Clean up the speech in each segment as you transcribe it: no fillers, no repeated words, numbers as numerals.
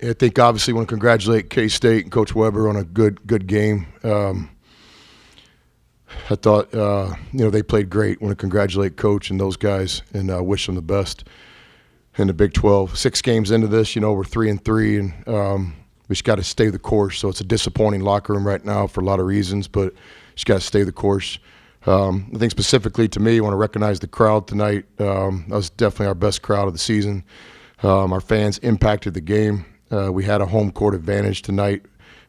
I think obviously want to congratulate K-State and Coach Weber on a good game. I thought they played great. Want to congratulate Coach and those guys and wish them the best in the Big 12. 6 games into this, we're 3-3, and we just got to stay the course. So it's a disappointing locker room right now for a lot of reasons, but just got to stay the course. I think specifically to me, I want to recognize the crowd tonight. That was definitely our best crowd of the season. Our fans impacted the game. We had a home court advantage tonight,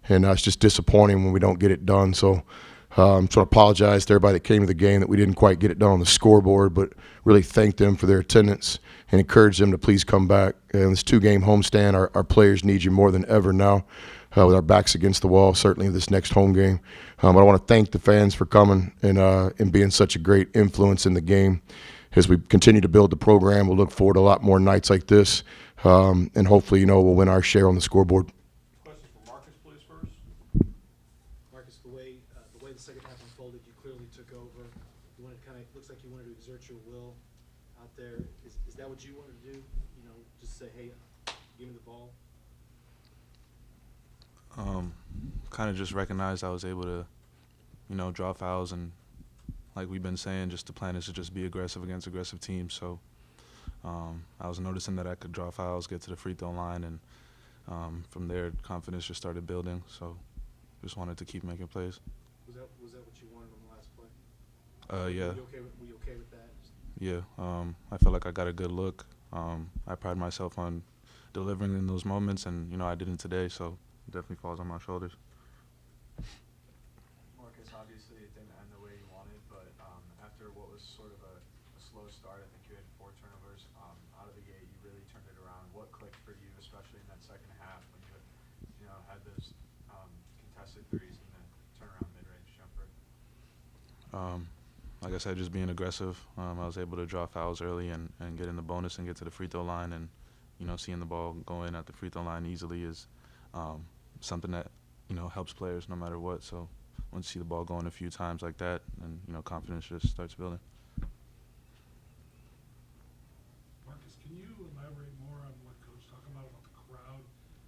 and it's just disappointing when we don't get it done. So I'm trying to apologize to everybody that came to the game that we didn't quite get it done on the scoreboard, but really thank them for their attendance and encourage them to please come back. And this 2-game homestand, our players need you more than ever now with our backs against the wall, certainly this next home game. But I want to thank the fans for coming and being such a great influence in the game. As we continue to build the program, we'll look forward to a lot more nights like this, and hopefully, we'll win our share on the scoreboard. Question for Marcus, please, first. Marcus, the way the second half unfolded, you clearly took over. You wanted looks like you wanted to exert your will out there. Is that what you wanted to do? Just say, hey, give me the ball. Kind of just recognized I was able to, draw fouls, and like we've been saying, just the plan is to just be aggressive against aggressive teams. So I was noticing that I could draw fouls, get to the free throw line, and from there, confidence just started building. So just wanted to keep making plays. Was that what you wanted on the last play? Yeah. Were you okay with that? Yeah. I felt like I got a good look. I pride myself on delivering in those moments, and I didn't today. So it definitely falls on my shoulders. Marcus, obviously it didn't end the way you wanted, but after what was sort of a slow start, I think you had 4 turnovers out of the gate. You really turned it around. What clicked for you, especially in that second half when you had those contested threes and the turnaround mid-range jumper? Like I said, just being aggressive. I was able to draw fouls early and get in the bonus and get to the free throw line, and seeing the ball go in at the free throw line easily is something that helps players no matter what. So once you see the ball going a few times like that, and confidence just starts building. Marcus, can you elaborate more on what Coach talked about the crowd?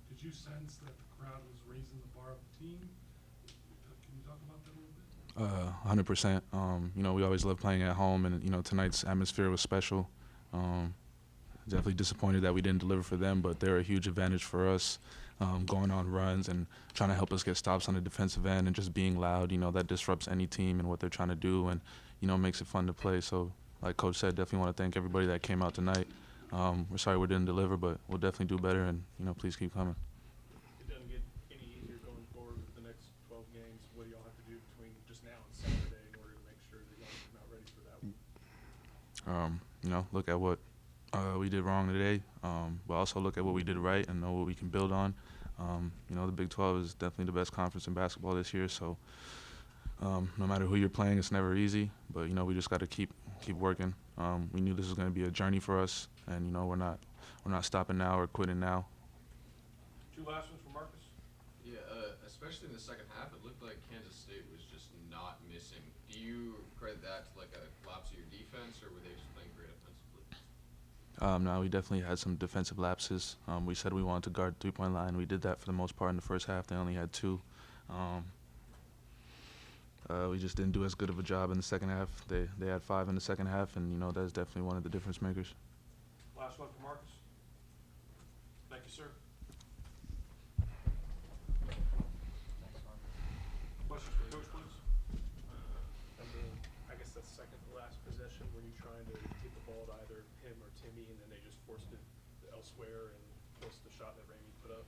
Did you sense that the crowd was raising the bar of the team? Can you talk about that a little bit? 100%. We always love playing at home, and tonight's atmosphere was special. Definitely disappointed that we didn't deliver for them, but they're a huge advantage for us, going on runs and trying to help us get stops on the defensive end, and just being loud. That disrupts any team and what they're trying to do, and makes it fun to play. So, like Coach said, definitely want to thank everybody that came out tonight. We're sorry we didn't deliver, but we'll definitely do better, and please keep coming. It doesn't get any easier going forward with the next 12 games. What do y'all have to do between just now and Saturday in order to make sure that y'all come out ready for that one? Look at what we did wrong today, but also look at what we did right and know what we can build on. The Big 12 is definitely the best conference in basketball this year, so no matter who you're playing, it's never easy, but we just got to keep working. We knew this was going to be a journey for us, and we're not stopping now or quitting now. 2 last ones for Marcus. Yeah, especially in the second half, it looked like Kansas State was just not missing. Do you credit that to like a lapse of your defense, or were they just playing great offensively? No, we definitely had some defensive lapses. We said we wanted to guard the 3-point line. We did that for the most part in the first half. They only had 2. We just didn't do as good of a job in the second half. They had 5 in the second half, and that's definitely one of the difference makers. Last one for Marcus. Thank you, sir. Thanks, Marcus. Questions for Coach, please? I guess that's second to last possession. Were you trying to get the ball to either him or Timmy, and then they just forced it elsewhere and forced the shot that Ramey put up?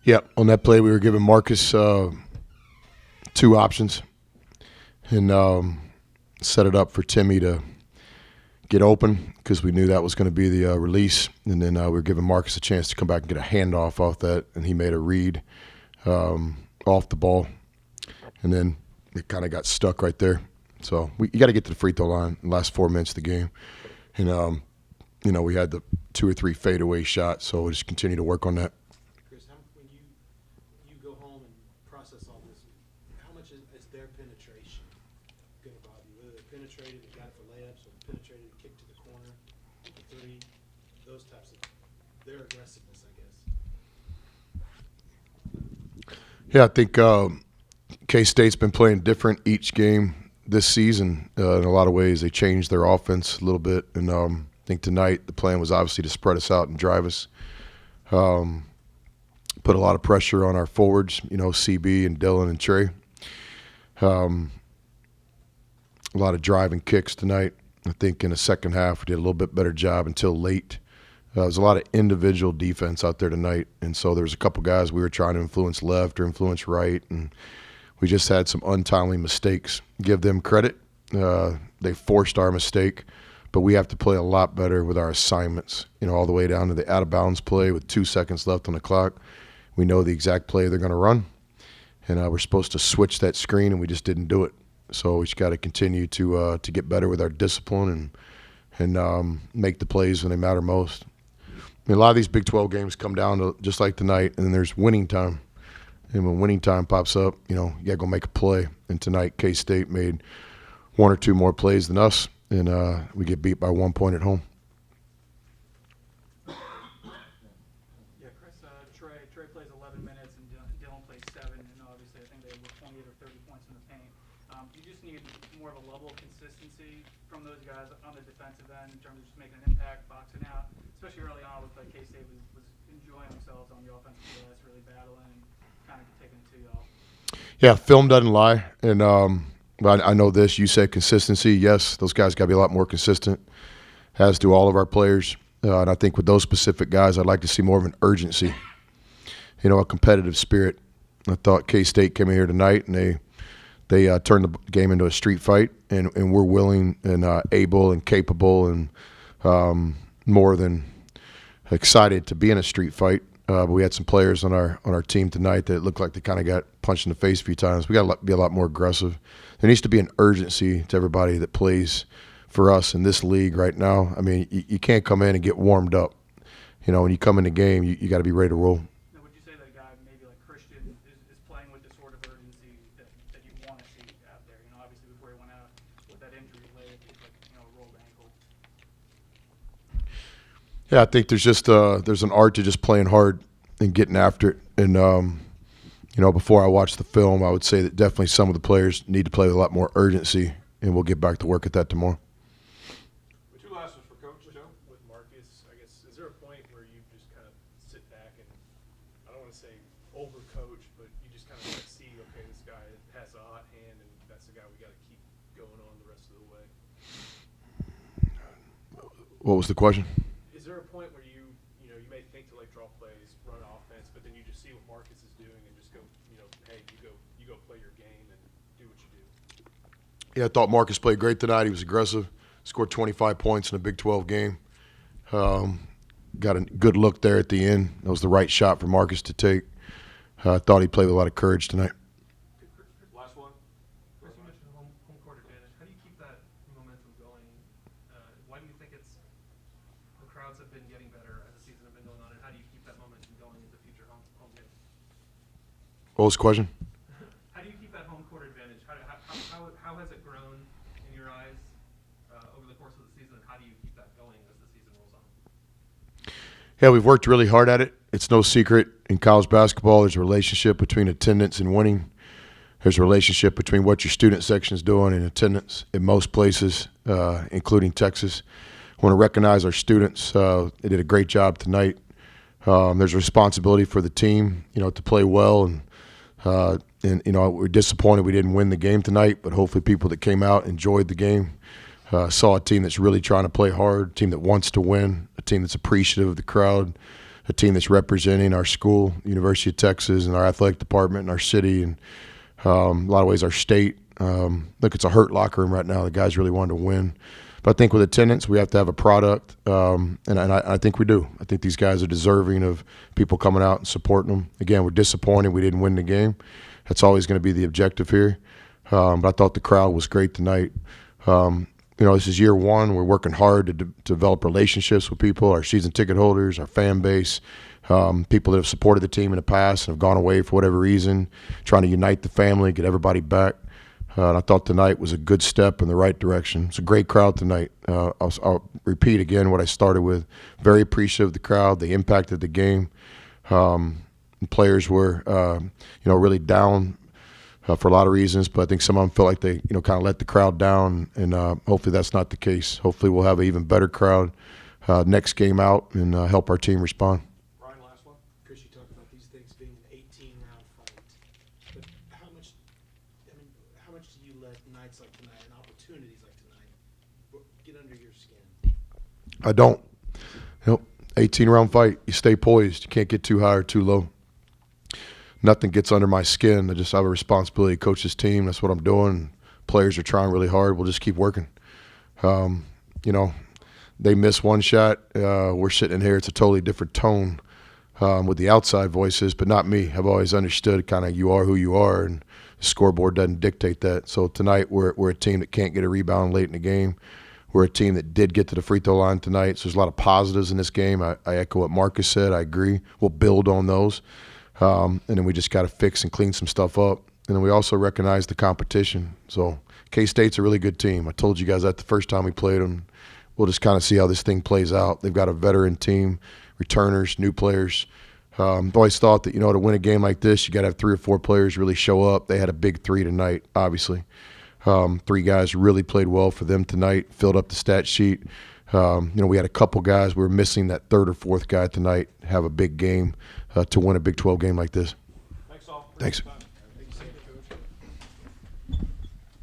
Yeah, on that play, we were giving Marcus 2 options and set it up for Timmy to get open because we knew that was going to be the release. And then we were giving Marcus a chance to come back and get a handoff off that, and he made a read off the ball. And then it kind of got stuck right there. So you got to get to the free throw line in the last 4 minutes of the game. And, we had the 2 or 3 fadeaway shots, so we'll just continue to work on that. Chris, when you go home and process all this, how much is their penetration going to bother you? Whether they penetrated and got it for layups, or penetrated and kicked to the corner, the 3, those types of their aggressiveness, I guess? Yeah, I think K-State's been playing different each game this season. In a lot of ways, they changed their offense a little bit, and I think tonight the plan was obviously to spread us out and drive us. Put a lot of pressure on our forwards, CB and Dylan and Trey. A lot of driving kicks tonight. I think in the second half we did a little bit better job until late. There was a lot of individual defense out there tonight, and so there was a couple guys we were trying to influence left or influence right, and we just had some untimely mistakes. Give them credit. They forced our mistake, but we have to play a lot better with our assignments, all the way down to the out-of-bounds play with 2 seconds left on the clock. We know the exact play they're going to run, and we're supposed to switch that screen, and we just didn't do it. So we just got to continue to get better with our discipline and make the plays when they matter most. A lot of these Big 12 games come down to just like tonight, and then there's winning time. And when winning time pops up, you got to go make a play. And tonight, K-State made one or two more plays than us, and we get beat by 1 point at home. Yeah, Chris, Trey plays 11 minutes and Dylan plays 7, and obviously I think they were 28 or 30 points in the paint. You just need more of a level of consistency from those guys on the defensive end in terms of just making an impact, boxing out, especially early on with K-State was enjoying themselves on the offensive glass, really battling and kind of taking it to y'all. Yeah, film doesn't lie, and I know this. You said consistency. Yes, those guys got to be a lot more consistent, as do all of our players. And I think with those specific guys, I'd like to see more of an urgency, a competitive spirit. I thought K-State came in here tonight, and they turned the game into a street fight, and we're willing and able and capable and more than excited to be in a street fight. But we had some players on our team tonight that looked like they kind of got punched in the face a few times. We got to be a lot more aggressive. There needs to be an urgency to everybody that plays for us in this league right now. I mean, you can't come in and get warmed up. When you come in the game, you got to be ready to roll. Now, would you say that a guy maybe like Christian is playing with the sort of urgency that you want to see out there? Obviously before he went out with that injury late, it's like a rolled ankle. Yeah, I think there's just there's an art to just playing hard and getting after it. And before I watched the film, I would say that definitely some of the players need to play with a lot more urgency, and we'll get back to work at that tomorrow. Two last ones for Coach Joe. With Marcus, I guess, is there a point where you just kind of sit back and, I don't want to say overcoach, but you just kind of see, okay, this guy has a hot hand, and that's the guy we got to keep going on the rest of the way? What was the question? Is there a point where you may think to draw plays, run offense, but then you just see what Marcus is doing and just go, hey, you go play your game and do what you do? Yeah, I thought Marcus played great tonight. He was aggressive, scored 25 points in a Big 12 game. Got a good look there at the end. That was the right shot for Marcus to take. I thought he played with a lot of courage tonight. Last one. Chris, you mentioned home court advantage. How do you keep that momentum going? Why do you think it's the crowds have been getting better as the season has been going on, and how do you keep that momentum going into future home games? What was the question? How do you keep that home court advantage? How has it grown in your eyes over the course of the season, and how do you keep that going as the season rolls on? Yeah, we've worked really hard at it. It's no secret in college basketball there's a relationship between attendance and winning. There's a relationship between what your student section is doing and attendance in most places, including Texas. I want to recognize our students. They did a great job tonight. There's a responsibility for the team, to play well. And we're disappointed we didn't win the game tonight, but hopefully people that came out enjoyed the game. Saw a team that's really trying to play hard, a team that wants to win, a team that's appreciative of the crowd, a team that's representing our school, University of Texas, and our athletic department and our city, and a lot of ways our state. Look, it's a hurt locker room right now. The guys really wanted to win. But I think with attendance, we have to have a product, and I think we do. I think these guys are deserving of people coming out and supporting them. Again, we're disappointed we didn't win the game. That's always going to be the objective here. But I thought the crowd was great tonight. This is year one. We're working hard to develop relationships with people, our season ticket holders, our fan base, people that have supported the team in the past and have gone away for whatever reason, trying to unite the family, get everybody back. And I thought tonight was a good step in the right direction. It's a great crowd tonight. I'll repeat again what I started with. Very appreciative of the crowd. They impacted the game. Players were, really down for a lot of reasons, but I think some of them felt like they, kind of let the crowd down, and hopefully that's not the case. Hopefully we'll have an even better crowd next game out and help our team respond. Ryan, last one. Chris, you talked about these things being an 18-round fight, but how much do you let nights like tonight and opportunities like tonight get under your skin? I don't. 18-round fight. You stay poised. You can't get too high or too low. Nothing gets under my skin. I just have a responsibility to coach this team. That's what I'm doing. Players are trying really hard. We'll just keep working. They miss one shot. We're sitting in here. It's a totally different tone with the outside voices, but not me. I've always understood kind of you are who you are, and the scoreboard doesn't dictate that. So tonight we're a team that can't get a rebound late in the game. We're a team that did get to the free throw line tonight, so there's a lot of positives in this game. I echo what Marcus said. I agree. We'll build on those. And then we just got to fix and clean some stuff up. And then we also recognize the competition. So K-State's a really good team. I told you guys that the first time we played them. We'll just kind of see how this thing plays out. They've got a veteran team, returners, new players. I've always thought that, to win a game like this, you got to have 3 or 4 players really show up. They had a big 3 tonight, obviously. 3 guys really played well for them tonight, filled up the stat sheet. We had a couple guys. We were missing that 3rd or 4th guy tonight, have a big game to win a Big 12 game like this. Thanks all. Thanks.